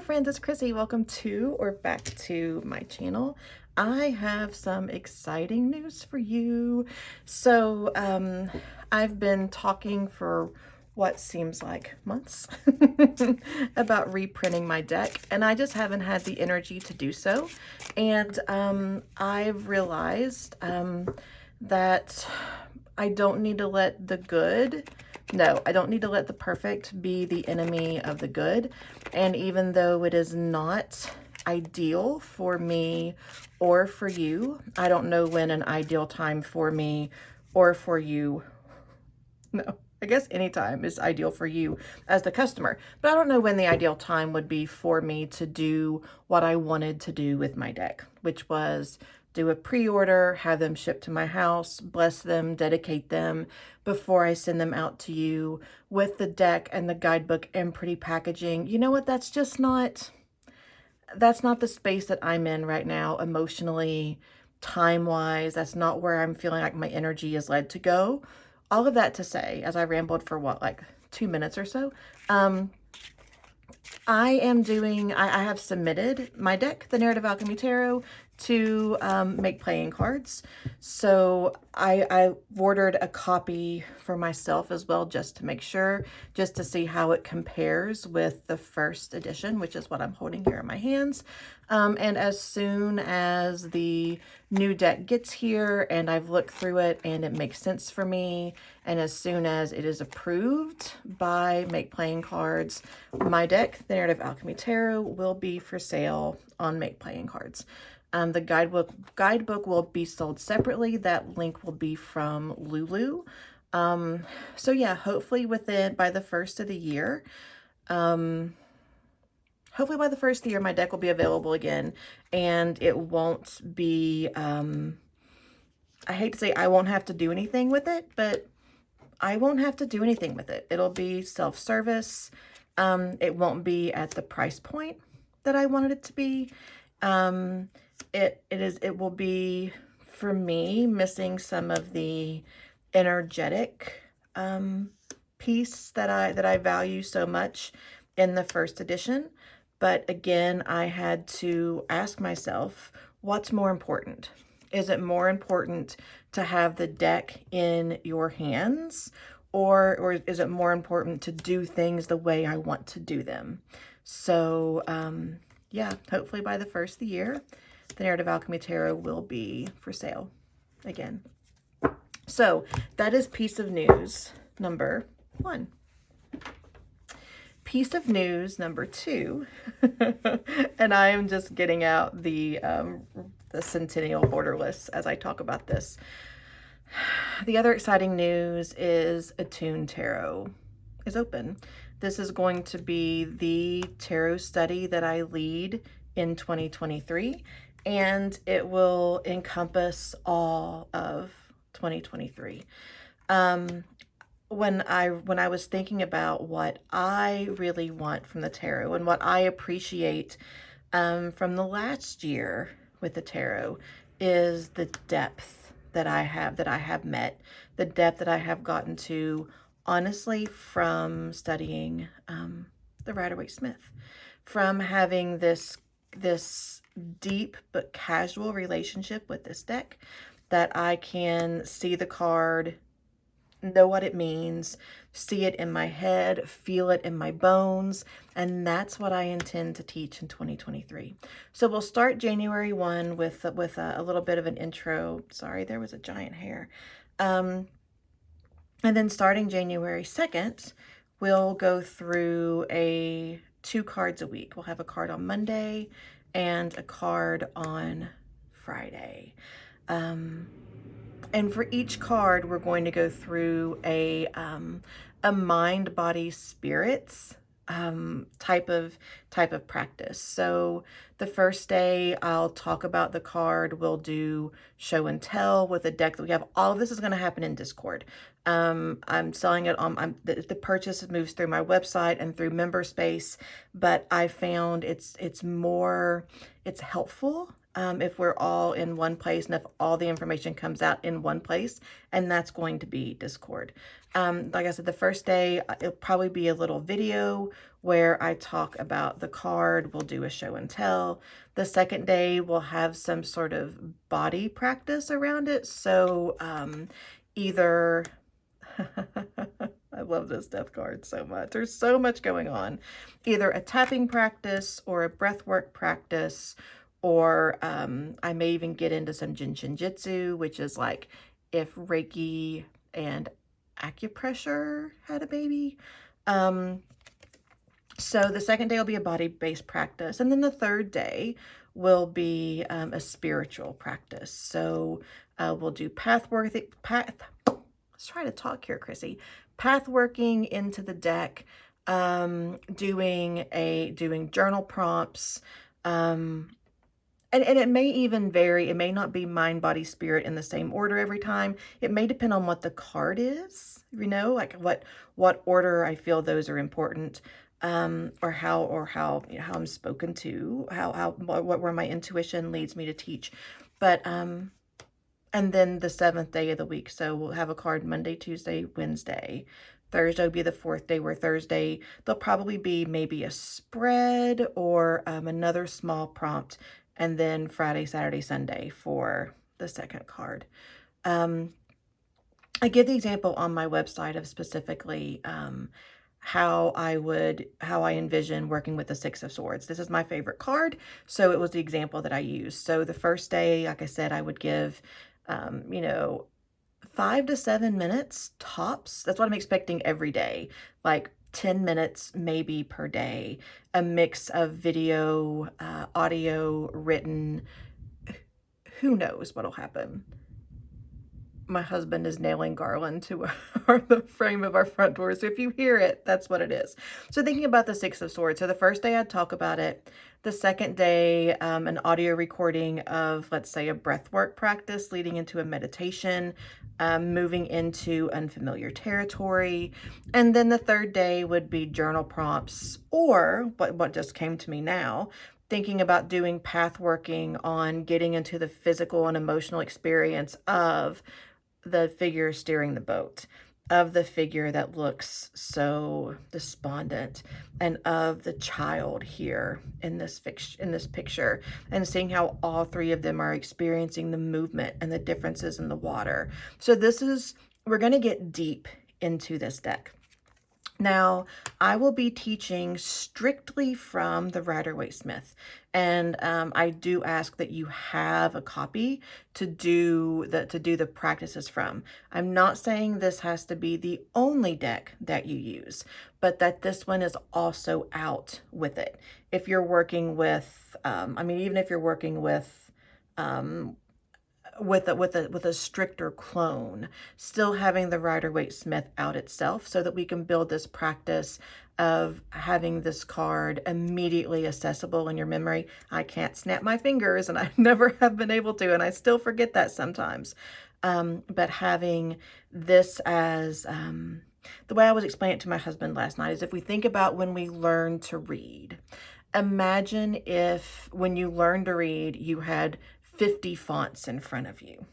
friends, it's Chrissy. Welcome to or back to my channel. I have some exciting news for you. I've been talking for what seems like months about reprinting my deck, and I just haven't had the energy to do so. And I've realized that I don't need to let the good, no, I don't need to let the perfect be the enemy of the good. And even though it is not ideal for me or for you, I don't know when an ideal time for me or for you, no, I guess any time is ideal for you as the customer, but I don't know when the ideal time would be for me to do what I wanted to do with my deck, which was do a pre-order, have them shipped to my house, bless them, dedicate them before I send them out to you with the deck and the guidebook and pretty packaging. You know what? That's not the space that I'm in right now emotionally, time-wise. That's not where I'm feeling like my energy is led to go. All of that to say, as I rambled for what, like 2 minutes or so, I have submitted my deck, the Narrative Alchemy Tarot, to make playing cards. So I ordered a copy for myself as well, just to make sure, just to see how it compares with the first edition, which is what I'm holding here in my hands. And as soon as the new deck gets here and I've looked through it and it makes sense for me, and as soon as it is approved by Make Playing Cards, my deck, the Narrative Alchemy Tarot, will be for sale on Make Playing Cards. The guidebook will be sold separately. That link will be from Lulu. So yeah, hopefully by the first of the year, my deck will be available again, and it won't be, I hate to say I won't have to do anything with it, but I won't have to do anything with it. It'll be self-service. It won't be at the price point that I wanted it to be. It will be, for me, missing some of the energetic piece that I value so much in the first edition. But again, I had to ask myself, what's more important? Is it more important to have the deck in your hands, or is it more important to do things the way I want to do them? So yeah, hopefully by the first of the year, the Narrative Alchemy Tarot will be for sale again. So that is piece of news number 1. Piece of news number 2, and I am just getting out the Centennial Borderless as I talk about this. The other exciting news is Attuned Tarot is open. This is going to be the tarot study that I lead in 2023, and it will encompass all of 2023. When I was thinking about what I really want from the tarot and what I appreciate from the last year with the tarot, is the depth that I have met, the depth that I have gotten to, honestly, from studying the Rider-Waite-Smith, from having this deep but casual relationship with this deck, that I can see the card, know what it means, see it in my head, feel it in my bones, and that's what I intend to teach in 2023. So we'll start January 1 with a little bit of an intro. Sorry, there was a giant hair. And then starting January 2nd, we'll go through 2 cards a week. We'll have a card on Monday and a card on Friday. And for each card, we're going to go through a mind, body, spirits type of practice. So the first day, I'll talk about the card. We'll do show and tell with a deck that we have. All of this is going to happen in Discord. I'm selling it on the purchase moves through my website and through member space, but I found it's helpful if we're all in one place and if all the information comes out in one place, and that's going to be Discord. Like I said, the first day, it'll probably be a little video where I talk about the card. We'll do a show and tell. The second day, we'll have some sort of body practice around it. So either... I love this death card so much. There's so much going on. Either a tapping practice or a breathwork practice, or I may even get into some Jinshinjutsu, which is like if Reiki and acupressure had a baby. So the second day will be a body-based practice. And then the third day will be a spiritual practice. So we'll do let's try to talk here, Chrissy. Path working into the deck, doing journal prompts, and it may even vary. It may not be mind, body, spirit in the same order every time. It may depend on what the card is, you know, like what order I feel those are important, or how you know, how I'm spoken to, where my intuition leads me to teach. But and then the 7th day of the week. So we'll have a card Monday, Tuesday, Wednesday. Thursday will be the 4th day, where Thursday there'll probably be maybe a spread or another small prompt. And then Friday, Saturday, Sunday for the second card. I give the example on my website of specifically how I envision working with the Six of Swords. This is my favorite card, so it was the example that I used. So the first day, like I said, I would give, you know, 5 to 7 minutes tops. That's what I'm expecting every day, like 10 minutes maybe per day, a mix of video, audio, written. Who knows what'll happen. My husband is nailing garland to the frame of our front door. So if you hear it, that's what it is. So thinking about the Six of Swords. So the first day I'd talk about it. The second day, an audio recording of, let's say, a breathwork practice leading into a meditation, moving into unfamiliar territory. And then the third day would be journal prompts, or what just came to me now, thinking about doing path working on getting into the physical and emotional experience of the figure steering the boat, of the figure that looks so despondent, and of the child here in this picture, and seeing how all three of them are experiencing the movement and the differences in the water. So we're going to get deep into this deck. Now, I will be teaching strictly from the Rider-Waite-Smith, and I do ask that you have a copy to do the practices from. I'm not saying this has to be the only deck that you use, but that this one is also out with it. If you're working with, even if you're working with a stricter clone, still having the Rider-Waite-Smith out itself, so that we can build this practice of having this card immediately accessible in your memory. I can't snap my fingers, and I never have been able to, and I still forget that sometimes. But having this as, the way I was explaining it to my husband last night is, if we think about when we learn to read, imagine if when you learn to read, you had 50 fonts in front of you,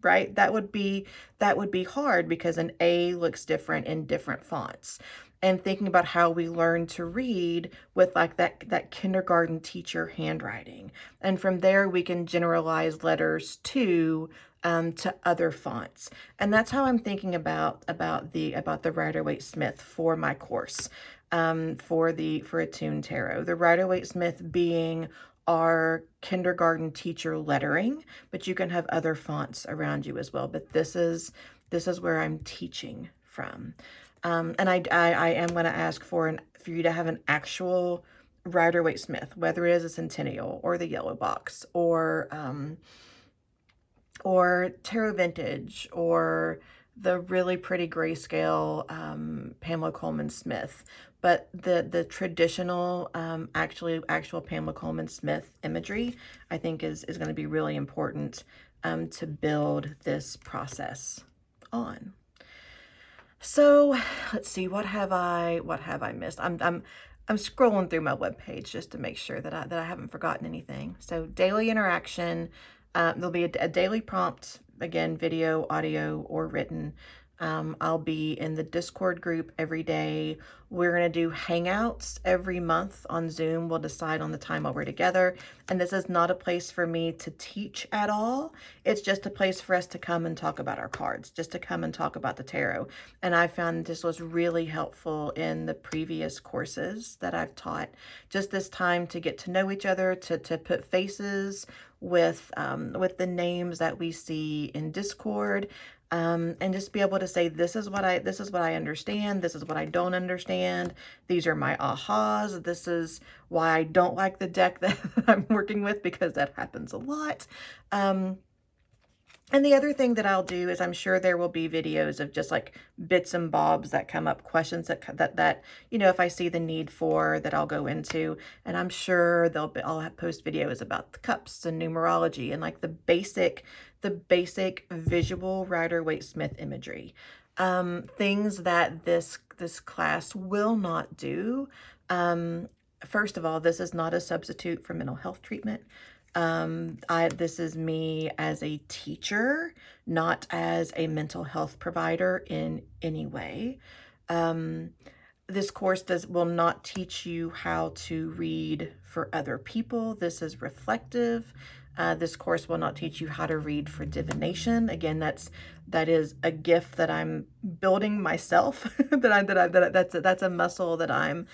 right? That would be hard, because an A looks different in different fonts. And thinking about how we learn to read with like that kindergarten teacher handwriting. And from there we can generalize letters to other fonts. And that's how I'm thinking about the Rider-Waite-Smith for my course, for Attuned Tarot. The Rider-Waite-Smith being our kindergarten teacher lettering, but you can have other fonts around you as well. But this is where I'm teaching from. And I am going to ask for you to have an actual Rider-Waite-Smith, whether it is a Centennial or the Yellow Box or Tarot Vintage or the really pretty grayscale Pamela Coleman Smith. But the traditional, actual Pamela Coleman Smith imagery, I think is going to be really important to build this process on. So let's see, what have I missed? I'm scrolling through my webpage just to make sure that I haven't forgotten anything. So daily interaction, there'll be a daily prompt, again, video, audio, or written. I'll be in the Discord group every day. We're going to do hangouts every month on Zoom. We'll decide on the time while we're together. And this is not a place for me to teach at all. It's just a place for us to come and talk about our cards, just to come and talk about the tarot. And I found this was really helpful in the previous courses that I've taught. Just this time to get to know each other, to put faces with the names that we see in Discord. And just be able to say, this is what I understand. This is what I don't understand. These are my ahas. This is why I don't like the deck that I'm working with, because that happens a lot. And the other thing that I'll do is, I'm sure there will be videos of just like bits and bobs that come up, questions that you know, if I see the need for, that I'll go into. And I'm sure I'll post videos about the cups and numerology and like the basic visual Rider-Waite-Smith imagery. Things that this class will not do. First of all, this is not a substitute for mental health treatment. This is me as a teacher, not as a mental health provider in any way. This course will not teach you how to read for other people. This is reflective. This course will not teach you how to read for divination. Again, that is a gift that I'm building myself. That's a muscle that I'm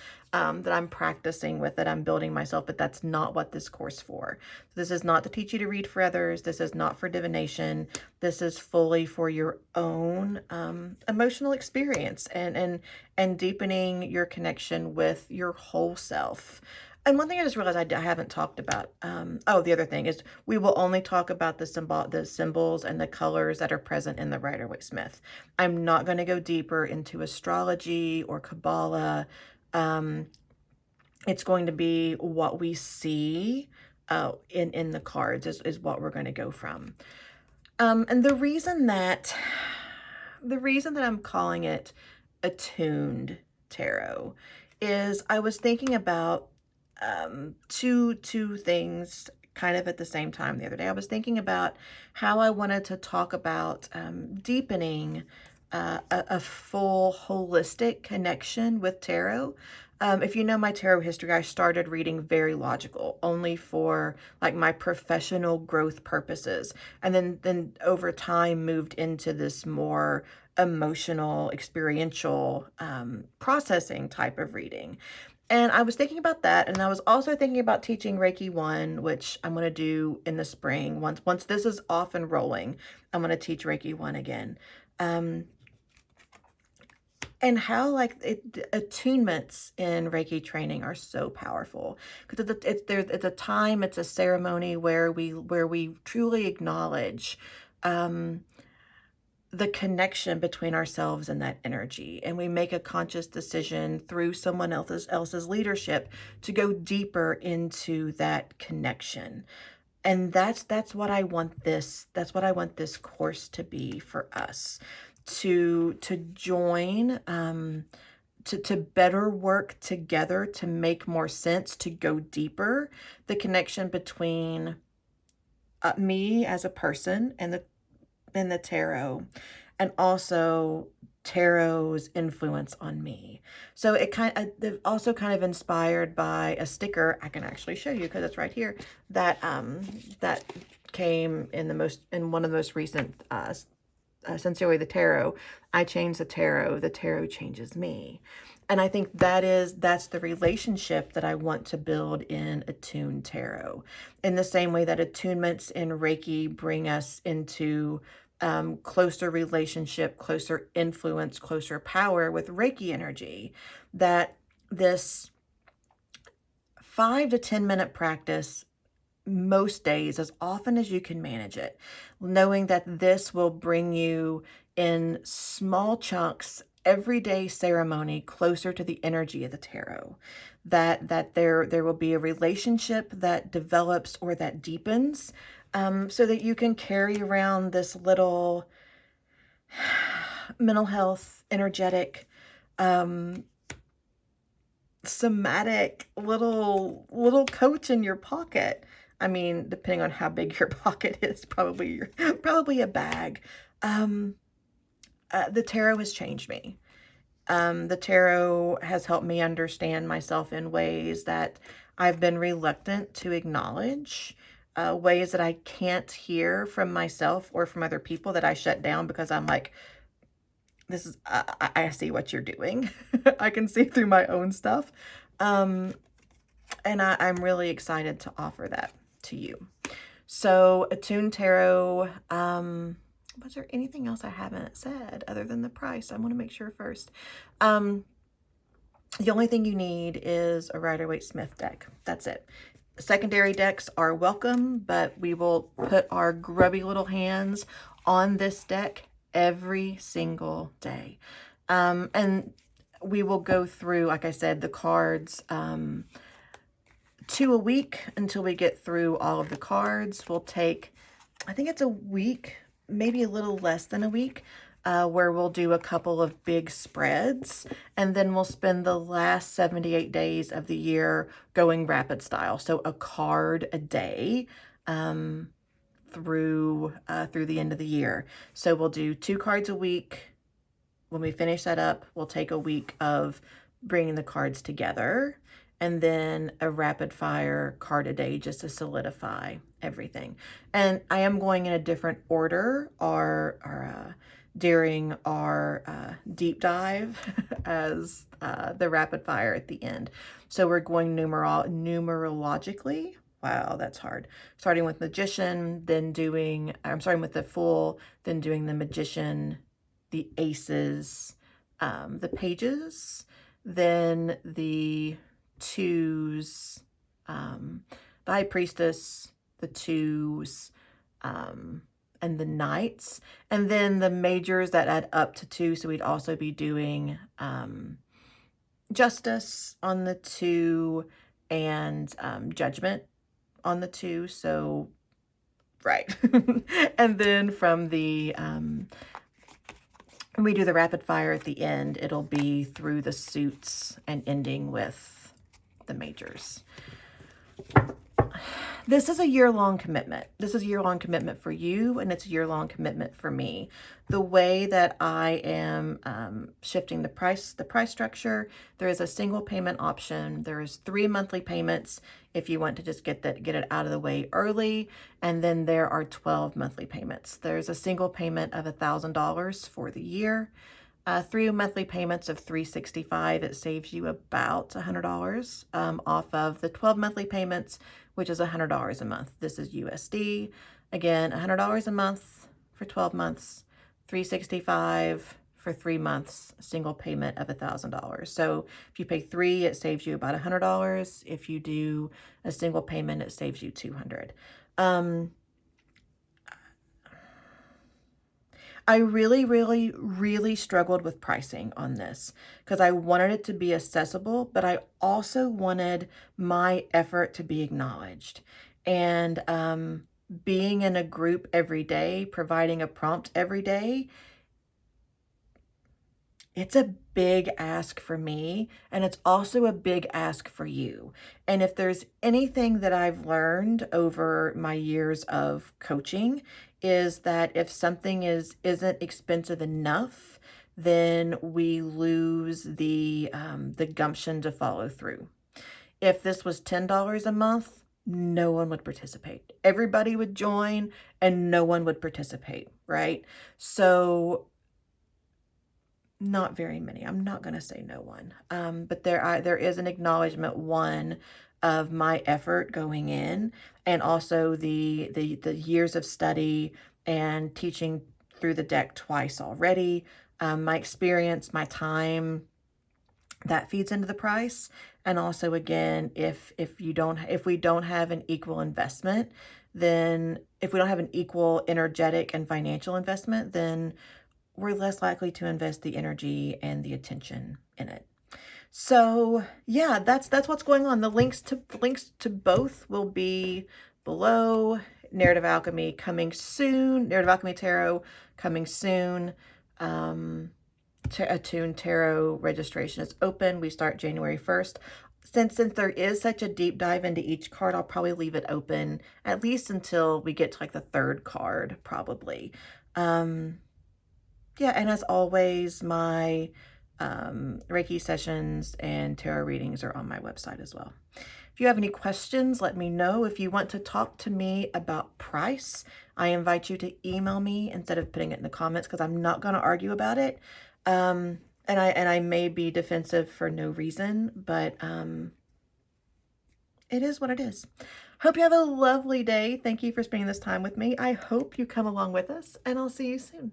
practicing with, that I'm building myself. But that's not what this course for. This is not to teach you to read for others. This is not for divination. This is fully for your own emotional experience and deepening your connection with your whole self. And one thing I just realized I haven't talked about, the other thing is, we will only talk about the symbols and the colors that are present in the Rider-Waite-Smith. I'm not going to go deeper into astrology or Kabbalah. It's going to be what we see in the cards is what we're going to go from. And the reason that I'm calling it Attuned Tarot is, I was thinking about two things kind of at the same time the other day. I was thinking about how I wanted to talk about deepening a full holistic connection with tarot. If you know my tarot history, I started reading very logical, only for like my professional growth purposes, and then over time moved into this more emotional, experiential processing type of reading. And I was thinking about that, and I was also thinking about teaching Reiki 1, which I'm going to do in the spring. Once this is off and rolling, I'm going to teach Reiki 1 again. And how attunements in Reiki training are so powerful, because it's a time, it's a ceremony where we truly acknowledge the connection between ourselves and that energy, and we make a conscious decision through someone else's leadership to go deeper into that connection. And that's what I want this course to be for us, to join, to better work together, to make more sense, to go deeper, the connection between me as a person and the tarot, and also tarot's influence on me. So it also kind of inspired by a sticker. I can actually show you because it's right here, that that came in one of the most recent Sincerely the Tarot. I change the tarot changes me. And I think that's the relationship that I want to build in Attuned Tarot. In the same way that attunements in Reiki bring us into closer relationship, closer influence, closer power with Reiki energy, that this 5 to 10 minute practice most days, as often as you can manage it, knowing that this will bring you in small chunks, everyday ceremony closer to the energy of the tarot, that there will be a relationship that develops or that deepens, so that you can carry around this little mental health, energetic somatic little coach in your pocket. I mean, depending on how big your pocket is, probably a bag. The tarot has changed me. The tarot has helped me understand myself in ways that I've been reluctant to acknowledge, ways that I can't hear from myself or from other people that I shut down because I'm like, I see what you're doing. I can see through my own stuff. And I'm really excited to offer that to you. So Attuned Tarot, was there anything else I haven't said other than the price? I want to make sure first. The only thing you need is a Rider-Waite-Smith deck. That's it. Secondary decks are welcome, but we will put our grubby little hands on this deck every single day. And we will go through, like I said, the cards 2 a week until we get through all of the cards. We'll take, I think it's a week, maybe a little less than a week, where we'll do a couple of big spreads, and then we'll spend the last 78 days of the year going rapid style. So a card a day through the end of the year. So we'll do 2 cards a week. When we finish that up, we'll take a week of bringing the cards together, and then a rapid fire card a day just to solidify everything. And I am going in a different order during our deep dive as the rapid fire at the end. So we're going numerologically. Wow, that's hard. Starting with Magician, then I'm starting with the Fool, then doing the Magician, the Aces, the Pages, then the Twos, the High Priestess, the Twos, and the Knights, and then the majors that add up to 2. So we'd also be doing Justice on the 2 and Judgment on the 2. So, right. And then from the when we do the rapid fire at the end, it'll be through the suits and ending with the majors. This is a year-long commitment. This is a year-long commitment for you, and it's a year-long commitment for me. The way that I am shifting the price structure, there is a single payment option. There is 3 monthly payments if you want to just get it out of the way early, and then there are 12 monthly payments. There's a single payment of $1,000 for the year. 3 monthly payments of $365. It saves you about $100 off of the 12 monthly payments, which is $100 a month. This is USD. Again, $100 a month for 12 months, $365 for 3 months, a single payment of $1,000. So if you pay 3, it saves you about $100. If you do a single payment, it saves you $200. I really struggled with pricing on this because I wanted it to be accessible, but I also wanted my effort to be acknowledged. And being in a group every day, providing a prompt every day, it's a big ask for me, and it's also a big ask for you. And if there's anything that I've learned over my years of coaching, is that if something isn't expensive enough, then we lose the gumption to follow through. If this was $10 a month, no one would participate. Everybody would join and no one would participate, right? So not very many. I'm not going to say no one. But there is an acknowledgement, one, of my effort going in, and also the years of study and teaching through the deck twice already. My experience, my time, that feeds into the price. And also, again, if we don't have an equal investment, then if we don't have an equal energetic and financial investment, then we're less likely to invest the energy and the attention in it. So yeah, that's what's going on. The links to both will be below. Narrative Alchemy coming soon. Narrative Alchemy Tarot coming soon. Attuned Tarot registration is open. We start January 1st. Since there is such a deep dive into each card, I'll probably leave it open at least until we get to like the third card, probably. Yeah, and as always, my Reiki sessions and tarot readings are on my website as well. If you have any questions, let me know. If you want to talk to me about price, I invite you to email me instead of putting it in the comments, because I'm not going to argue about it. And I may be defensive for no reason, but it is what it is. Hope you have a lovely day. Thank you for spending this time with me. I hope you come along with us, and I'll see you soon.